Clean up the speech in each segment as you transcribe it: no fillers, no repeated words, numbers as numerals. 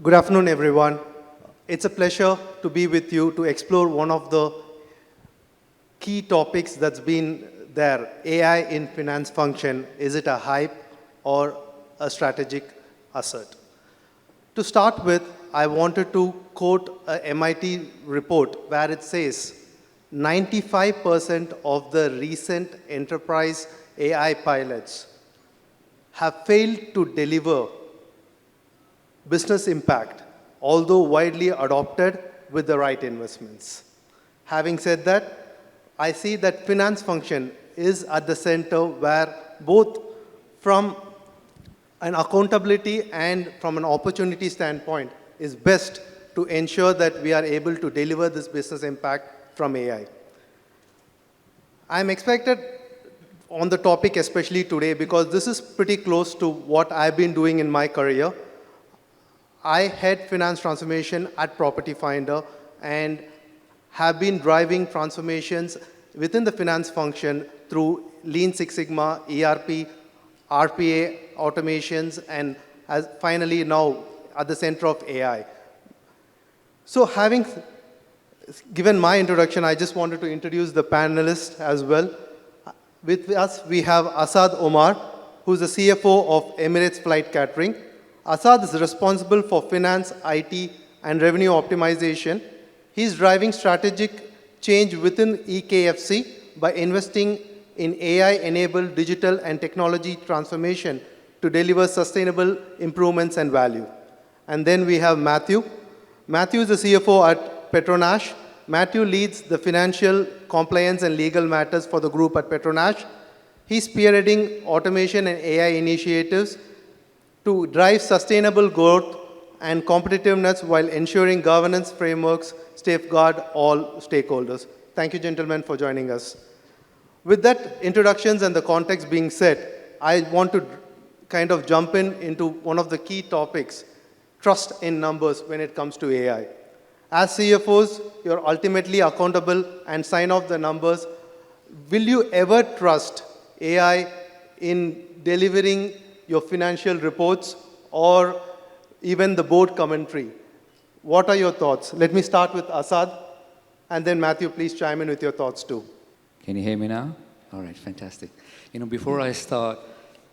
Good afternoon, everyone. It's a pleasure to be with you to explore one of the key topics that's been there, AI in finance function. Is it a hype or a strategic asset? To start with, I wanted to quote a MIT report where it says 95% of the recent enterprise AI pilots have failed to deliver business impact, although widely adopted with the right investments. Having said that, I see that finance function is at the center where both from an accountability and from an opportunity standpoint is best to ensure that we are able to deliver this business impact from AI. I'm expected on the topic especially today because this is pretty close to what I've been doing in my career. I head finance transformation at Property Finder and have been driving transformations within the finance function through Lean Six Sigma, ERP, RPA, automations, and as finally now at the center of AI. So having given my introduction, I just wanted to introduce the panelists as well. With us, we have Asad Omar, who's the CFO of Emirates Flight Catering. Asad is responsible for finance, IT, and revenue optimization. He's driving strategic change within EKFC by investing in AI-enabled digital and technology transformation to deliver sustainable improvements and value. And then we have Matthew. Matthew is the CFO at Petronas. Matthew leads the financial compliance and legal matters for the group at Petronas. He's spearheading automation and AI initiatives to drive sustainable growth and competitiveness while ensuring governance frameworks safeguard all stakeholders. Thank you, gentlemen, for joining us. With that introductions and the context being set, I want to kind of jump into one of the key topics, trust in numbers when it comes to AI. As CFOs, you're ultimately accountable and sign off the numbers. Will you ever trust AI in delivering your financial reports or even the board commentary? What are your thoughts? Let me start with Asad, and then Matthew, please chime in with your thoughts too. Can you hear me now? All right, fantastic. Before I start,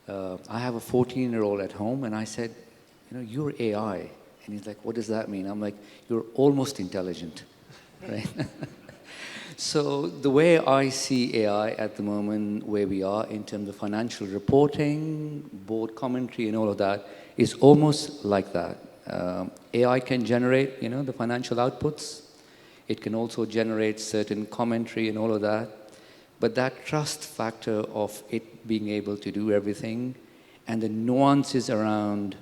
I have a 14-year-old at home, and I said, you're AI. And he's like, what does that mean? I'm like, you're almost intelligent, right? So the way I see AI at the moment, where we are in terms of financial reporting, board commentary, and all of that, is almost like that. AI can generate, the financial outputs. It can also generate certain commentary and all of that. But that trust factor of it being able to do everything and the nuances around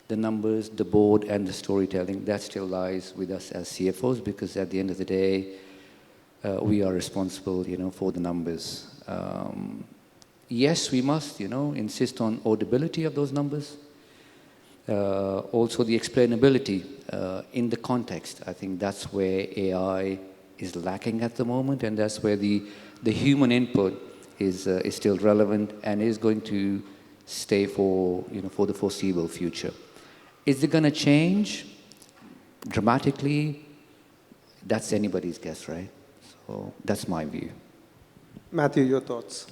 the numbers, the board, and the storytelling, that still lies with us as CFOs, because at the end of the day, we are responsible, for the numbers. Yes, we must, insist on audibility of those numbers. Also the explainability in the context. I think that's where AI is lacking at the moment, and that's where the human input is still relevant and is going to stay for the foreseeable future. Is it going to change dramatically? That's anybody's guess, right? So that's my view. Matthew, your thoughts?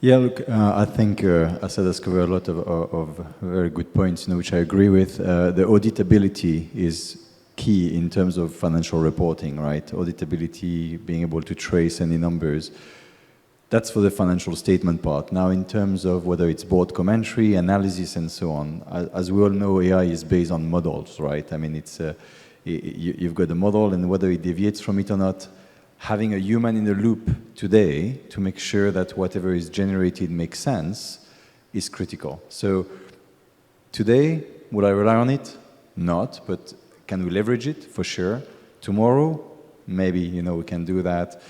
Yeah, look, I think Asad has covered a lot of very good points, which I agree with. The auditability is key in terms of financial reporting, right? Auditability, being able to trace any numbers. That's for the financial statement part. Now, in terms of whether it's board commentary, analysis, and so on, as we all know, AI is based on models, right? I mean, you've got a model, and whether it deviates from it or not, having a human in the loop today to make sure that whatever is generated makes sense is critical. So today, would I rely on it? Not, but can we leverage it? For sure. Tomorrow, maybe, we can do that.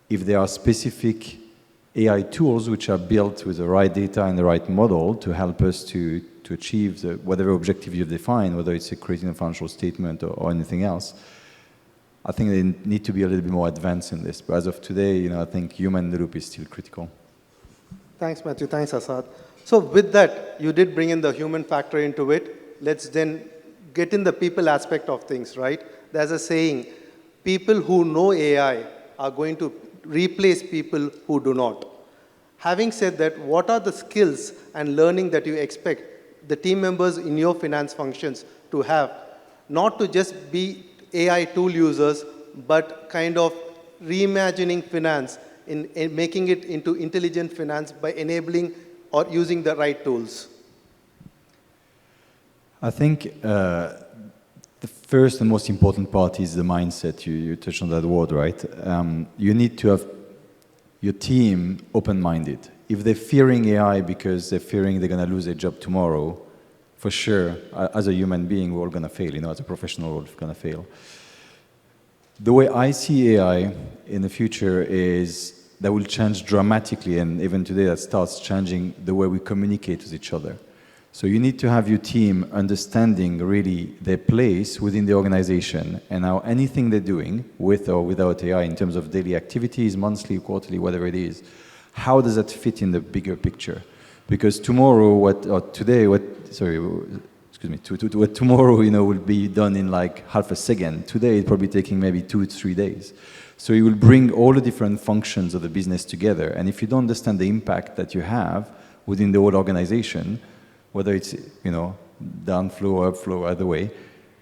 If there are specific AI tools which are built with the right data and the right model to help us to achieve whatever objective you've defined, whether it's creating a financial statement or anything else, I think they need to be a little bit more advanced in this. But as of today, I think human in the loop is still critical. Thanks, Matthew. Thanks, Asad. So with that, you did bring in the human factor into it. let's then get in the people aspect of things, right? There's a saying, people who know AI are going to replace people who do not. Having said that, what are the skills and learning that you expect the team members in your finance functions to have, not to just be AI tool users, but kind of reimagining finance in making it into intelligent finance by enabling or using the right tools? I think the first and most important part is the mindset. You touched on that word, right? You need to have your team open-minded. If they're fearing AI because they're fearing they're going to lose their job tomorrow, for sure, as a human being, we're all going to fail. As a professional, we're going to fail. The way I see AI in the future is that will change dramatically, and even today that starts changing the way we communicate with each other. So you need to have your team understanding really their place within the organization and how anything they're doing, with or without AI, in terms of daily activities, monthly, quarterly, whatever it is, how does that fit in the bigger picture? Because tomorrow, what tomorrow, will be done in like half a second. Today, it's probably taking maybe 2 to 3 days. So you will bring all the different functions of the business together. And if you don't understand the impact that you have within the whole organization, whether it's, downflow, upflow, either way,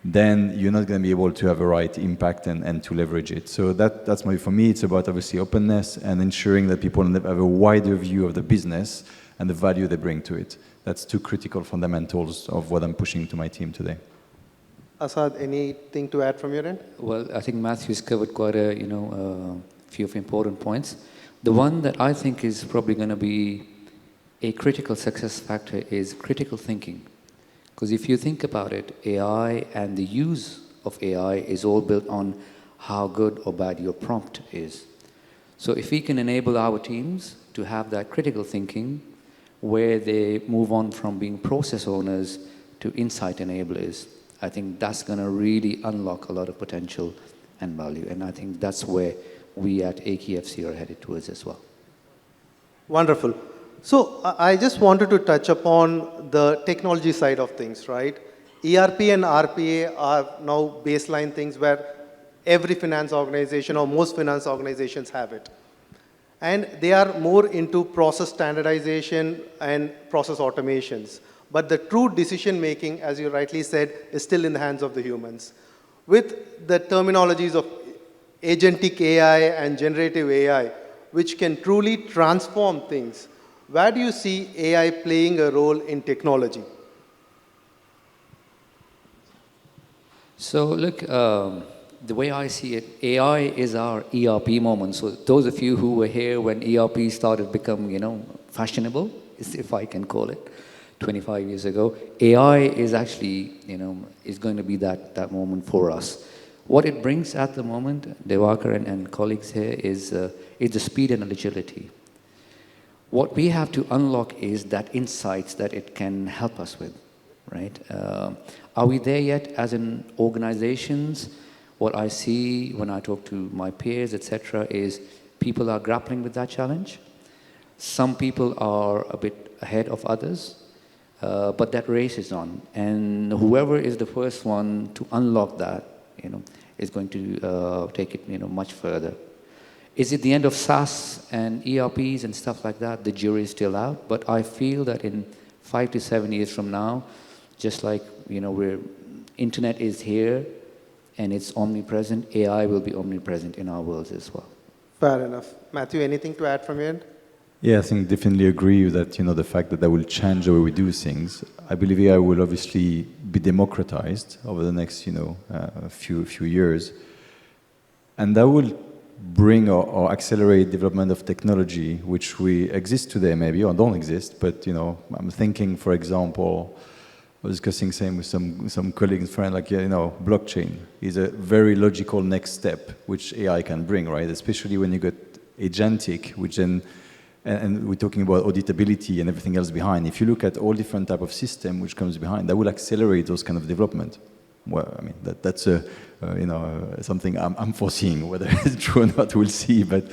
then you're not going to be able to have a right impact and to leverage it. So that's for me, it's about obviously openness and ensuring that people have a wider view of the business and the value they bring to it. That's 2 critical fundamentals of what I'm pushing to my team today. Asad, anything to add from your end? Well, I think Matthew's covered quite a few of important points. The one that I think is probably going to be a critical success factor is critical thinking. Because if you think about it, AI and the use of AI is all built on how good or bad your prompt is. So if we can enable our teams to have that critical thinking, where they move on from being process owners to insight enablers, I think that's going to really unlock a lot of potential and value. And I think that's where we at AKFC are headed towards as well. Wonderful. So I just wanted to touch upon the technology side of things, right? ERP and RPA are now baseline things where every finance organization or most finance organizations have it. And they are more into process standardization and process automations. But the true decision making, as you rightly said, is still in the hands of the humans. With the terminologies of agentic AI and generative AI, which can truly transform things, where do you see AI playing a role in technology? So look, the way I see it, AI is our ERP moment. So those of you who were here when ERP started becoming, fashionable, if I can call it, 25 years ago, AI is actually, is going to be that moment for us. What it brings at the moment, Devakar and colleagues here, is the speed and agility. What we have to unlock is that insights that it can help us with, right? Are we there yet as in organizations? What I see when I talk to my peers, etc., is people are grappling with that challenge. Some people are a bit ahead of others. But that race is on, and whoever is the first one to unlock that, is going to take it, much further. Is it the end of SaaS and ERPs and stuff like that? The jury is still out. But I feel that in 5 to 7 years from now, just like where internet is here and it's omnipresent, AI will be omnipresent in our worlds as well. Fair enough. Matthew, anything to add from your end? Yeah, I think definitely agree with that, the fact that will change the way we do things. I believe AI will obviously be democratized over the next, few years. And that will bring or accelerate development of technology, which we exist today maybe, or don't exist. But, I'm thinking, for example, I was discussing same with some colleagues and friends, like, blockchain is a very logical next step, which AI can bring, right? Especially when you get agentic, which then, and we're talking about auditability and everything else behind. If you look at all different type of system which comes behind, that will accelerate those kind of development. Well, I mean, that's something I'm foreseeing. Whether it's true or not, we'll see. But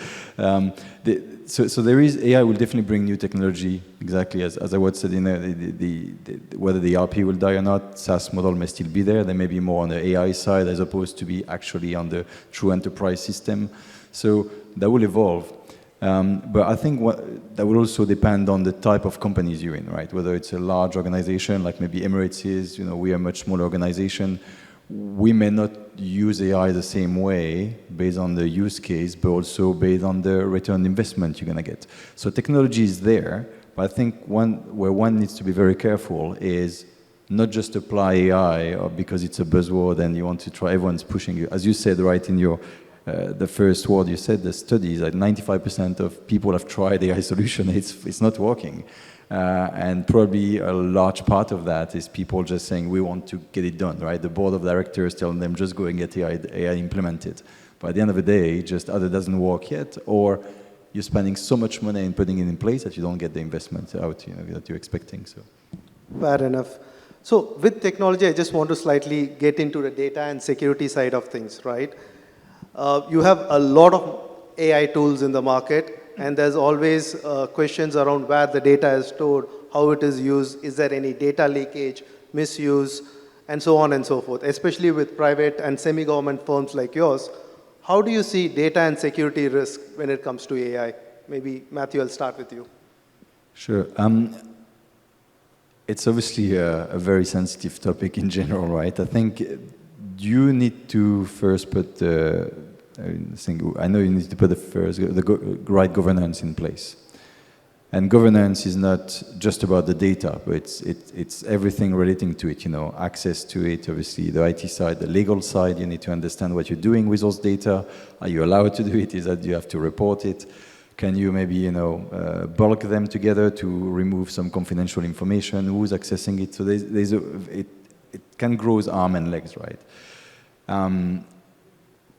so there is AI will definitely bring new technology, exactly as I was said, whether the RP will die or not, SaaS model may still be there. They may be more on the AI side as opposed to be actually on the true enterprise system. So that will evolve. But I think that will also depend on the type of companies you're in, right? Whether it's a large organization like maybe Emirates is, we are a much smaller organization. We may not use AI the same way based on the use case, but also based on the return on investment you're going to get. So technology is there, but I think where one needs to be very careful is not just apply AI or because it's a buzzword and you want to try, everyone's pushing you. As you said right in your the first word you said, the studies, that 95% of people have tried AI solution, it's not working. And probably a large part of that is people just saying, we want to get it done, right? The board of directors telling them, just go and get AI implemented. But at the end of the day, just either doesn't work yet, or you're spending so much money in putting it in place that you don't get the investment out that you're expecting. So. Fair enough. So with technology, I just want to slightly get into the data and security side of things, right? You have a lot of AI tools in the market, and there's always questions around where the data is stored, how it is used, is there any data leakage, misuse, and so on and so forth, especially with private and semi-government firms like yours. How do you see data and security risk when it comes to AI? Maybe, Matthew, I'll start with you. Sure. It's obviously a very sensitive topic in general, right? I think you need to first put I know you need to put the right governance in place. And governance is not just about the data, but it's everything relating to it, access to it, obviously the IT side, the legal side, you need to understand what you're doing with those data. Are you allowed to do it? Is that you have to report it? Can you maybe, bulk them together to remove some confidential information? Who's accessing it? So it can grow as arm and legs, right?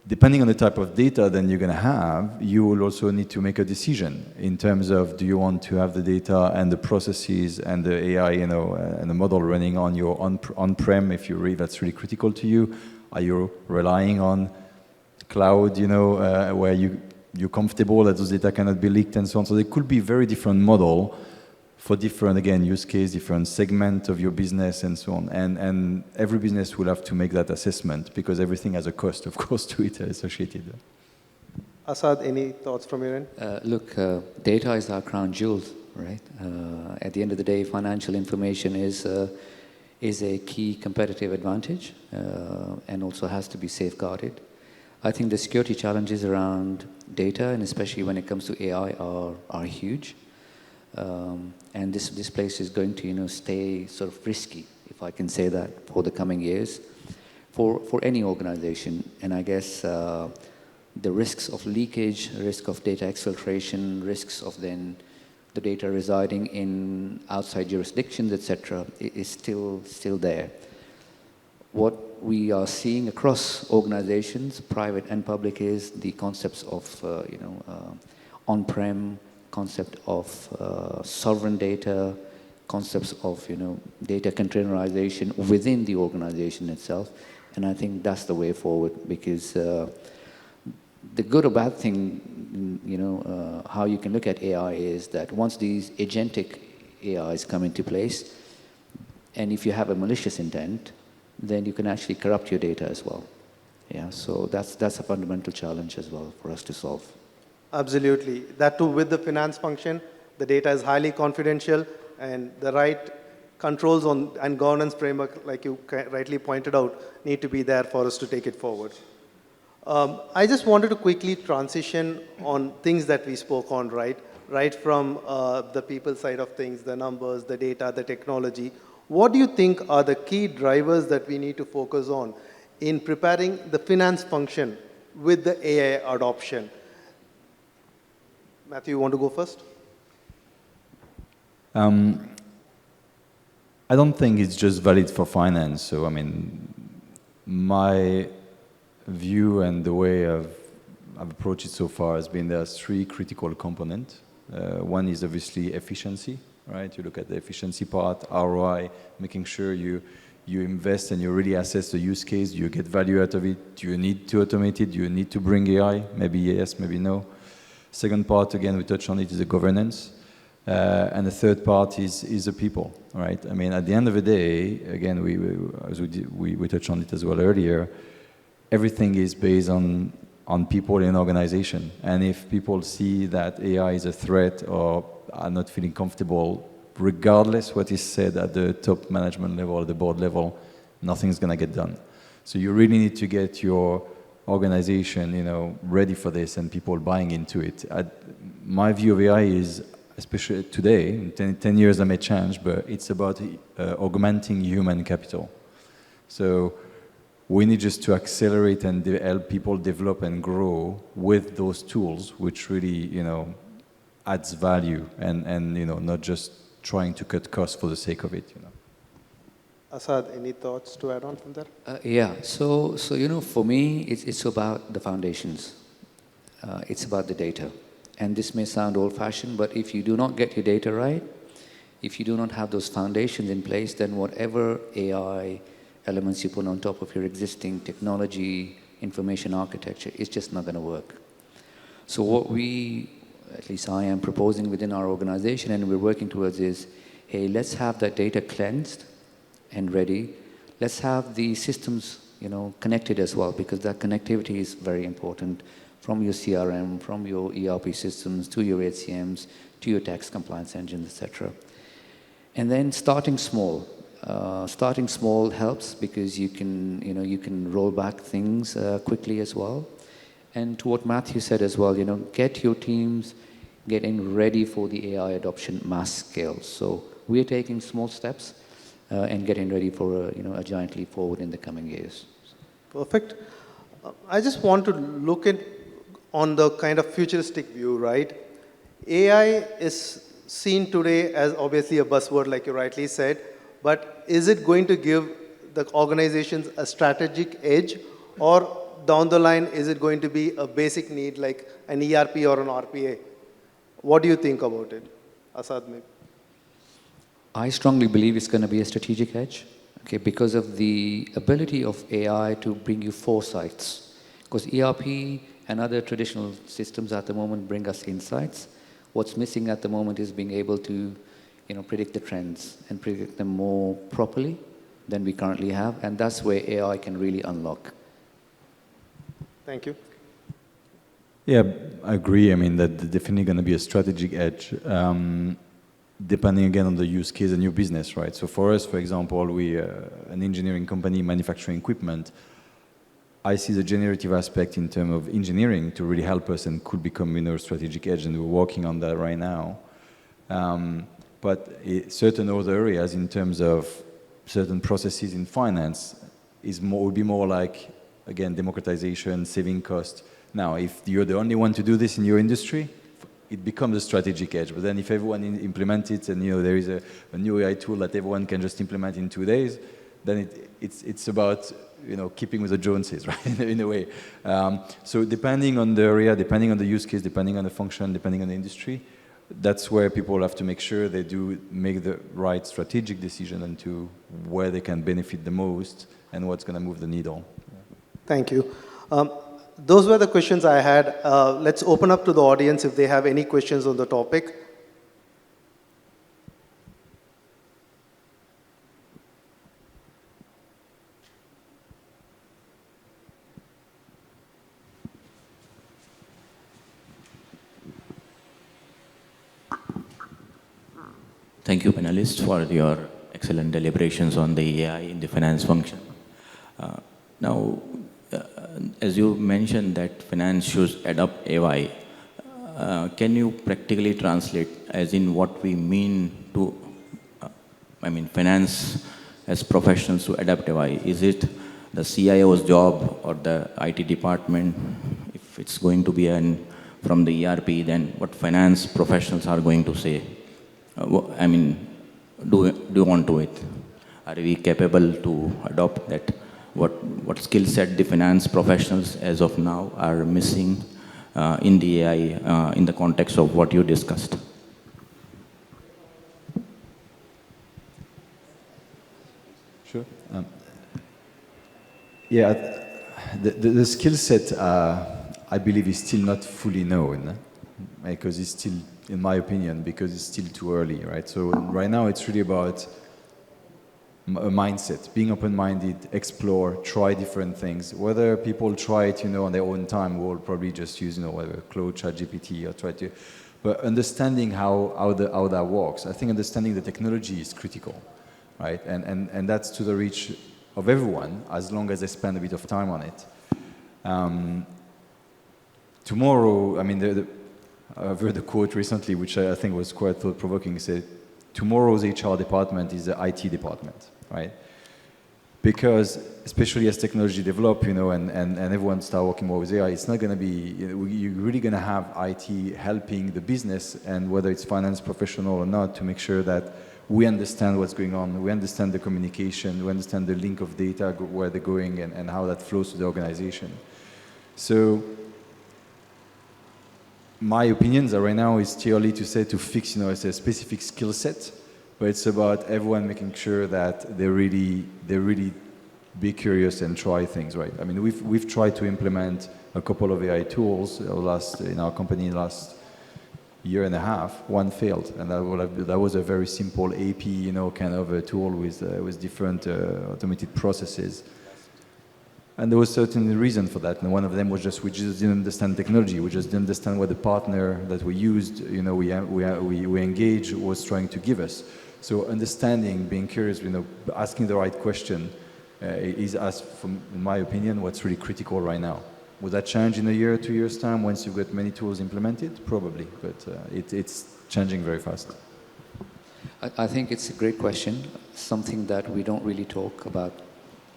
Depending on the type of data then you're going to have, you will also need to make a decision in terms of, do you want to have the data and the processes and the AI, and the model running on your on-prem if that's really critical to you? Are you relying on cloud, where you're comfortable that those data cannot be leaked and so on? So there could be very different model for different, again, use case, different segment of your business and so on. And every business will have to make that assessment because everything has a cost, of course, to it associated. Asad, any thoughts from your end? Look, data is our crown jewel, right? At the end of the day, financial information is a key competitive advantage and also has to be safeguarded. I think the security challenges around data, and especially when it comes to AI, are huge. And this place is going to, stay sort of risky, if I can say that, for the coming years, for any organization. And I guess the risks of leakage, risk of data exfiltration, risks of then the data residing in outside jurisdictions, etc., is still there. What we are seeing across organizations, private and public, is the concepts of, on-prem, concept of sovereign data, concepts of data containerization within the organization itself, and I think that's the way forward. Because the good or bad thing, how you can look at AI is that once these agentic AIs come into place, and if you have a malicious intent, then you can actually corrupt your data as well. Yeah, so that's a fundamental challenge as well for us to solve. Absolutely. That too, with the finance function, the data is highly confidential, and the right controls and governance framework, like you rightly pointed out, need to be there for us to take it forward. I just wanted to quickly transition on things that we spoke on, right from the people side of things, the numbers, the data, the technology. What do you think are the key drivers that we need to focus on in preparing the finance function with the AI adoption? Matthew, you want to go first? I don't think it's just valid for finance. So, my view and the way I've approached it so far has been there's three critical components. One is obviously efficiency, right? You look at the efficiency part, ROI, making sure you invest and you really assess the use case. Do you get value out of it? Do you need to automate it? Do you need to bring AI? Maybe yes, maybe no. Second part, again, we touched on it, is the governance. And the third part is the people, right? I mean, at the end of the day, again, we touched on it as well earlier, everything is based on people in an organization. And if people see that AI is a threat or are not feeling comfortable, regardless what is said at the top management level or the board level, nothing's going to get done. So you really need to get your organization, ready for this and people buying into it. My view of AI is, especially today, in 10 years I may change, but it's about augmenting human capital. So we need just to accelerate and help people develop and grow with those tools, which really, adds value and not just trying to cut costs for the sake of it. Asad, any thoughts to add on from there? Yeah. So for me, it's about the foundations. It's about the data. And this may sound old-fashioned, but if you do not get your data right, if you do not have those foundations in place, then whatever AI elements you put on top of your existing technology, information architecture, it's just not going to work. So what at least I am proposing within our organization, and we're working towards is, hey, let's have that data cleansed and ready. Let's have the systems, connected as well, because that connectivity is very important. From your CRM, from your ERP systems, to your HCMs, to your tax compliance engines, etc. And then starting small. Starting small helps because you can roll back things quickly as well. And to what Matthew said as well, get your teams getting ready for the AI adoption mass scale. So we're taking small steps and getting ready for a giant leap forward in the coming years. Perfect. I just want to look on the kind of futuristic view, right? AI is seen today as obviously a buzzword, like you rightly said, but is it going to give the organizations a strategic edge, or down the line, is it going to be a basic need like an ERP or an RPA? What do you think about it? Asad, maybe. I strongly believe it's going to be a strategic edge, okay, because of the ability of AI to bring you foresights. Because ERP and other traditional systems at the moment bring us insights. What's missing at the moment is being able to, predict the trends and predict them more properly than we currently have, and that's where AI can really unlock. Thank you. Yeah, I agree. I mean, that's definitely going to be a strategic edge, depending again on the use case and your business, right? So for us, for example, we an engineering company manufacturing equipment. I see the generative aspect in terms of engineering to really help us and could become a strategic edge, and we're working on that right now. But certain other areas in terms of certain processes in finance would be more like, again, democratization, saving cost. Now, if you're the only one to do this in your industry, it becomes a strategic edge. But then if everyone implements it and there is a new AI tool that everyone can just implement in 2 days, then it's about keeping with the Joneses, right, in a way. So depending on the area, depending on the use case, depending on the function, depending on the industry, that's where people have to make sure they do make the right strategic decision into where they can benefit the most and what's going to move the needle. Thank you. Those were the questions I had. Let's open up to the audience if they have any questions on the topic. Thank you, panelists, for your excellent deliberations on the AI in the finance function. Now, as you mentioned that finance should adopt AI, can you practically translate as in what we mean to, finance as professionals to adapt AI? Is it the CIO's job or the IT department? If it's going to be from the ERP, then what finance professionals are going to say? Do you want to it? Are we capable to adopt that? What skill set the finance professionals as of now are missing in the AI in the context of what you discussed? Sure. The skill set, I believe, is still not fully known. because it's still, in my opinion, because it's still too early, right? So right now it's really about a mindset, being open-minded, explore, try different things. Whether people try it, on their own time, we'll probably just use, whether Claude, ChatGPT, or try to, but understanding how that works. I think understanding the technology is critical, right? And that's to the reach of everyone, as long as they spend a bit of time on it. Tomorrow, I mean, I've heard a quote recently, which I think was quite thought-provoking. It said, tomorrow's HR department is the IT department, right? Because, especially as technology develop, and everyone start working more with AI, it's not going to be, you're really going to have IT helping the business, and whether it's finance professional or not, to make sure that we understand what's going on, we understand the communication, we understand the link of data, where they're going, and how that flows to the organization. So, my opinions are right now is too early to say to fix, it's a specific skill set, but it's about everyone making sure that they really be curious and try things, right? I mean, we've tried to implement a couple of AI tools in our company last year and a half. One failed, and that was a very simple AP, kind of a tool with different automated processes. And there was certain reason for that, and one of them was we just didn't understand technology. We just didn't understand what the partner that we used, we engaged, was trying to give us. So understanding, being curious, asking the right question is, in my opinion, what's really critical right now. Will that change in a year, 2 years' time, once you've got many tools implemented? Probably, but it's changing very fast. I think it's a great question, something that we don't really talk about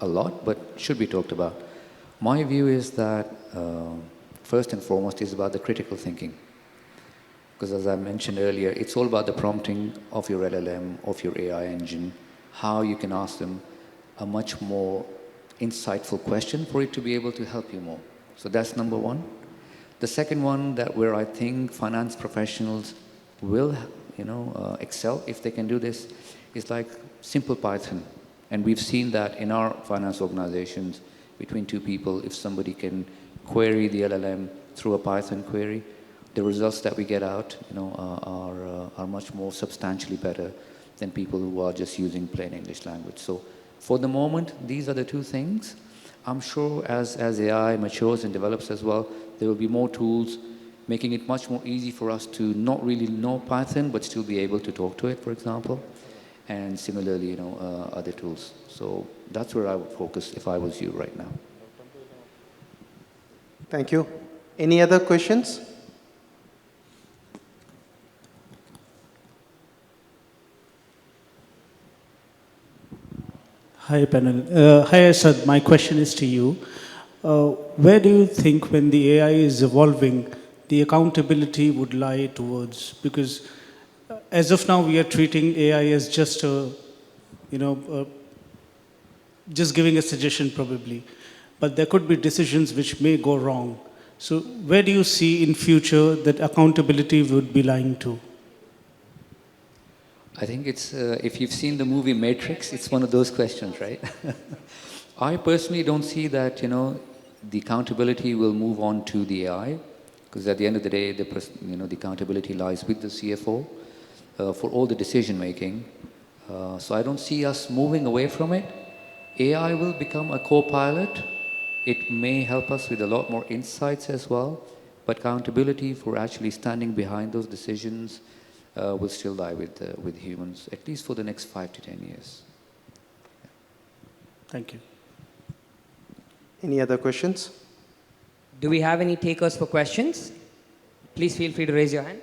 a lot, but should be talked about. My view is that first and foremost is about the critical thinking. Because as I mentioned earlier, it's all about the prompting of your LLM, of your AI engine, how you can ask them a much more insightful question for it to be able to help you more. So that's number one. The second one, where I think finance professionals will excel if they can do this, is like simple Python. And we've seen that in our finance organizations, between two people, if somebody can query the LLM through a Python query, the results that we get out, are much more substantially better than people who are just using plain English language. So for the moment, these are the two things. I'm sure as AI matures and develops as well, there will be more tools making it much more easy for us to not really know Python, but still be able to talk to it, for example. And similarly, other tools. So that's where I would focus if I was you right now. Thank you. Any other questions? Hi, panel. Hi, Asad. My question is to you. Where do you think, when the AI is evolving, the accountability would lie towards? Because as of now, we are treating AI as just just giving a suggestion probably, but there could be decisions which may go wrong. So where do you see in future that accountability would be lying to? I think it's, if you've seen the movie Matrix, it's one of those questions, right? I personally don't see that, the accountability will move on to the AI, because at the end of the day, the accountability lies with the CFO for all the decision making. So I don't see us moving away from it. AI will become a co-pilot. It may help us with a lot more insights as well, but accountability for actually standing behind those decisions will still lie with humans, at least for the next 5 to 10 years. Thank you. Any other questions? Do we have any takers for questions? Please feel free to raise your hand.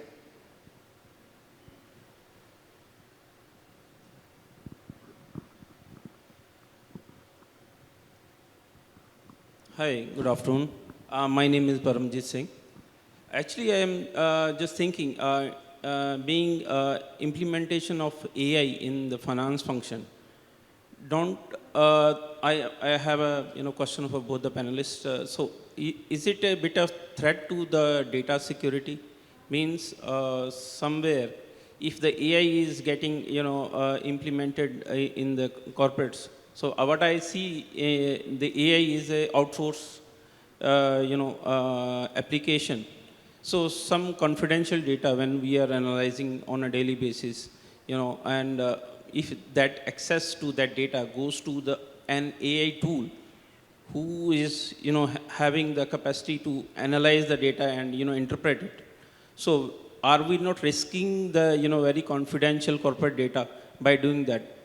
Hi, good afternoon. My name is Paramjit Singh. Actually, I am just thinking, being implementation of AI in the finance function, I have a question for both the panelists. So, is it a bit of threat to the data security? Means somewhere, if the AI is getting implemented in the corporates. So what I see, the AI is a outsource, application. So some confidential data when we are analyzing on a daily basis, and if that access to that data goes to an AI tool who is, having the capacity to analyze the data and, interpret it. So are we not risking the, very confidential corporate data by doing that?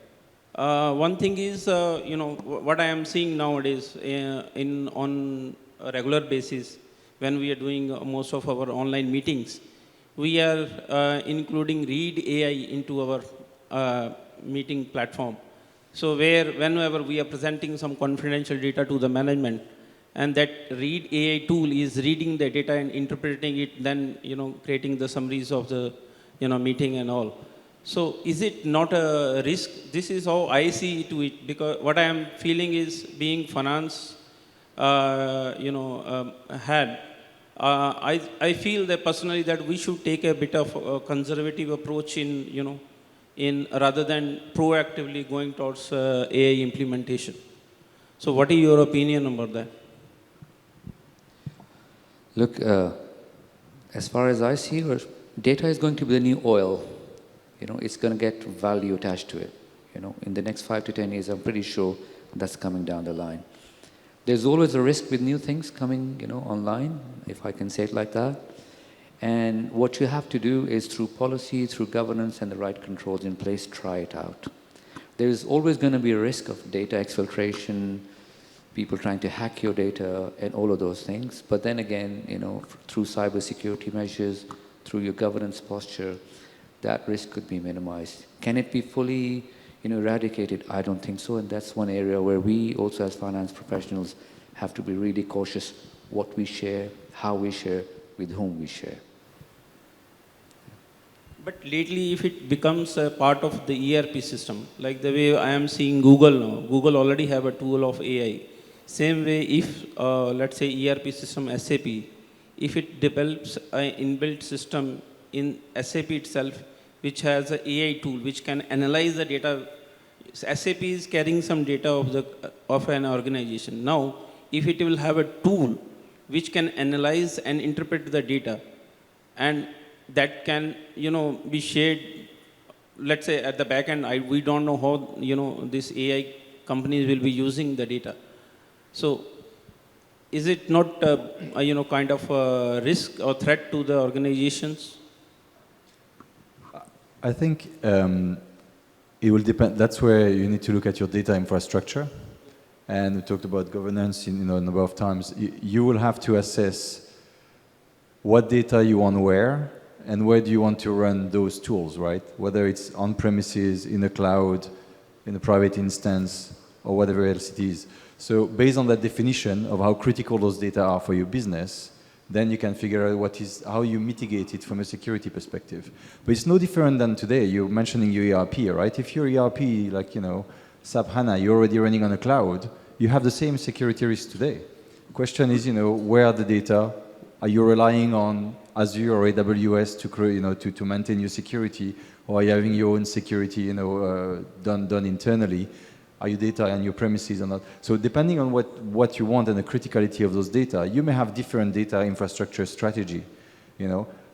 One thing is, what I am seeing nowadays on a regular basis, when we are doing most of our online meetings, we are including Read AI into our meeting platform. So whenever we are presenting some confidential data to the management, and that Read AI tool is reading the data and interpreting it, then creating the summaries of the meeting and all. So is it not a risk? This is how I see to it, because what I am feeling is, being finance head, I feel that personally that we should take a bit of a conservative approach in rather than proactively going towards AI implementation. So what is your opinion about that? Look, as far as I see, data is going to be the new oil. It's going to get value attached to it. In the next 5 to 10 years, I'm pretty sure that's coming down the line. There's always a risk with new things coming, online, if I can say it like that. And what you have to do is, through policy, through governance, and the right controls in place, try it out. There's always going to be a risk of data exfiltration, people trying to hack your data, and all of those things. But then again, through cybersecurity measures, through your governance posture, that risk could be minimized. Can it be fully eradicated? I don't think so. And that's one area where we also, as finance professionals, have to be really cautious what we share, how we share, with whom we share. But lately, if it becomes a part of the ERP system, like the way I am seeing Google now, Google already have a tool of AI. Same way, if, let's say, ERP system SAP, if it develops an inbuilt system in SAP itself, which has an AI tool which can analyze the data. SAP is carrying some data of an organization. Now, if it will have a tool which can analyze and interpret the data, and that can be shared, let's say, at the back end, we don't know how this AI companies will be using the data. So is it not kind of a risk or threat to the organizations? I think it will depend. That's where you need to look at your data infrastructure. And we talked about governance a number of times. You will have to assess what data you want where, and where do you want to run those tools, right? Whether it's on premises, in the cloud, in a private instance, or whatever else it is. So based on that definition of how critical those data are for your business, then you can figure out how you mitigate it from a security perspective. But it's no different than today. You're mentioning your ERP, right? If your ERP, like, SAP HANA, you're already running on a cloud, you have the same security risk today. The question is, where are the data? Are you relying on Azure or AWS to maintain your security, or are you having your own security, done internally? Are your data on your premises or not? So depending on what you want and the criticality of those data, you may have different data infrastructure strategy,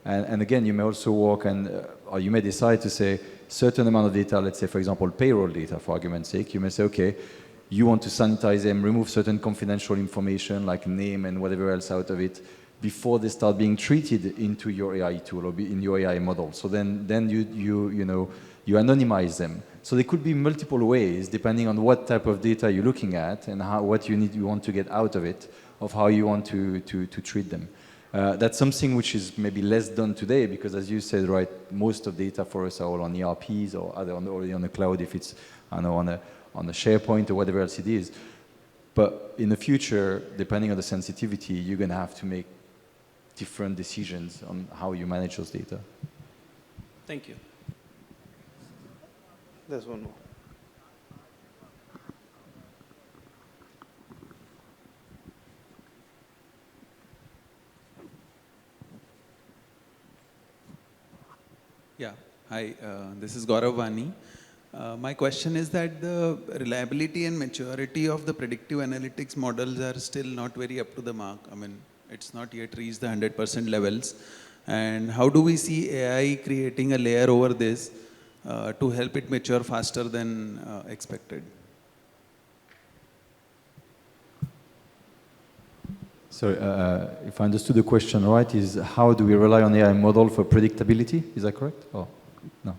And again, you may also work or you may decide to say certain amount of data, let's say, for example, payroll data, for argument's sake, you may say, okay, you want to sanitize them, remove certain confidential information like name and whatever else out of it before they start being treated into your AI tool or in your AI model. So then you anonymize them. So there could be multiple ways, depending on what type of data you're looking at and what you want to get out of it, of how you want to treat them. That's something which is maybe less done today because, as you said, right, most of data for us are all on ERPs or already on the cloud if it's on a SharePoint or whatever else it is. But in the future, depending on the sensitivity, you're going to have to make different decisions on how you manage those data. Thank you. There's one more. Yeah, hi, this is Gaurav Vani. My question is that the reliability and maturity of the predictive analytics models are still not very up to the mark. I mean, It's not yet reached the 100% levels. And how do we see AI creating a layer over this to help it mature faster than expected? So, if I understood the question right, is how do we rely on AI model for predictability? Is that correct? Oh, no.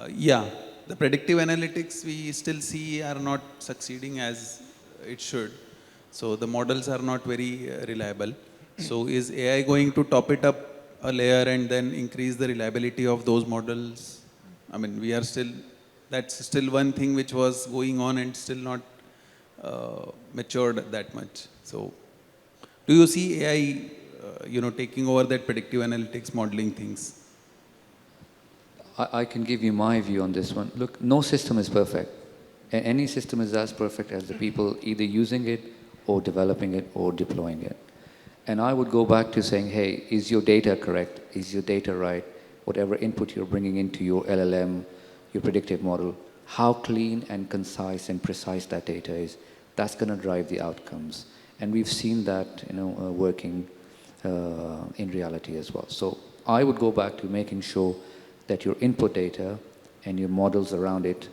Yeah, the predictive analytics we still see are not succeeding as it should. So the models are not very reliable. So is AI going to top it up a layer and then increase the reliability of those models? I mean, we are still, that's still one thing which was going on and still not matured that much. So do you see AI, taking over that predictive analytics modeling things? I can give you my view on this one. Look, no system is perfect. Any system is as perfect as the people either using it or developing it or deploying it. And I would go back to saying, hey, is your data correct? Is your data right? Whatever input you're bringing into your LLM, your predictive model, how clean and concise and precise that data is, that's going to drive the outcomes. And we've seen that, working in reality as well. So I would go back to making sure that your input data and your models around it,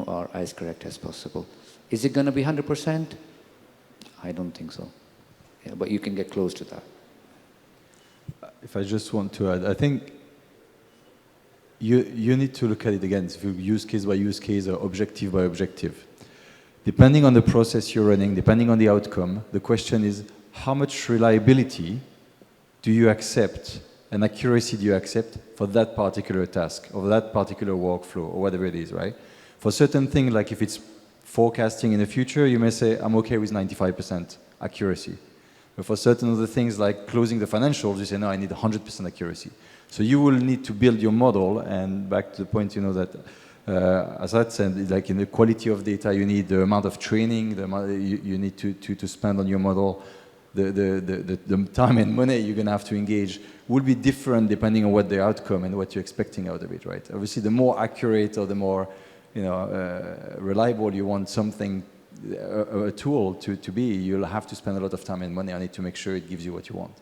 are as correct as possible. Is it going to be 100%? I don't think so. Yeah, but you can get close to that. If I just want to add, I think you need to look at it again, if you use case by use case or objective by objective. Depending on the process you're running, depending on the outcome, the question is how much reliability do you accept and accuracy do you accept for that particular task or that particular workflow or whatever it is, right? For certain things, like if it's forecasting in the future, you may say, I'm okay with 95% accuracy. But for certain other things like closing the financials, you say, no, I need 100% accuracy. So you will need to build your model, and back to the point, that as I said, like in the quality of data, you need the amount of training, the amount you need to spend on your model, the time and money you're going to have to engage will be different depending on what the outcome and what you're expecting out of it, right? Obviously, the more accurate or the more reliable you want something, a tool to be, you'll have to spend a lot of time and money on it to make sure it gives you what you want.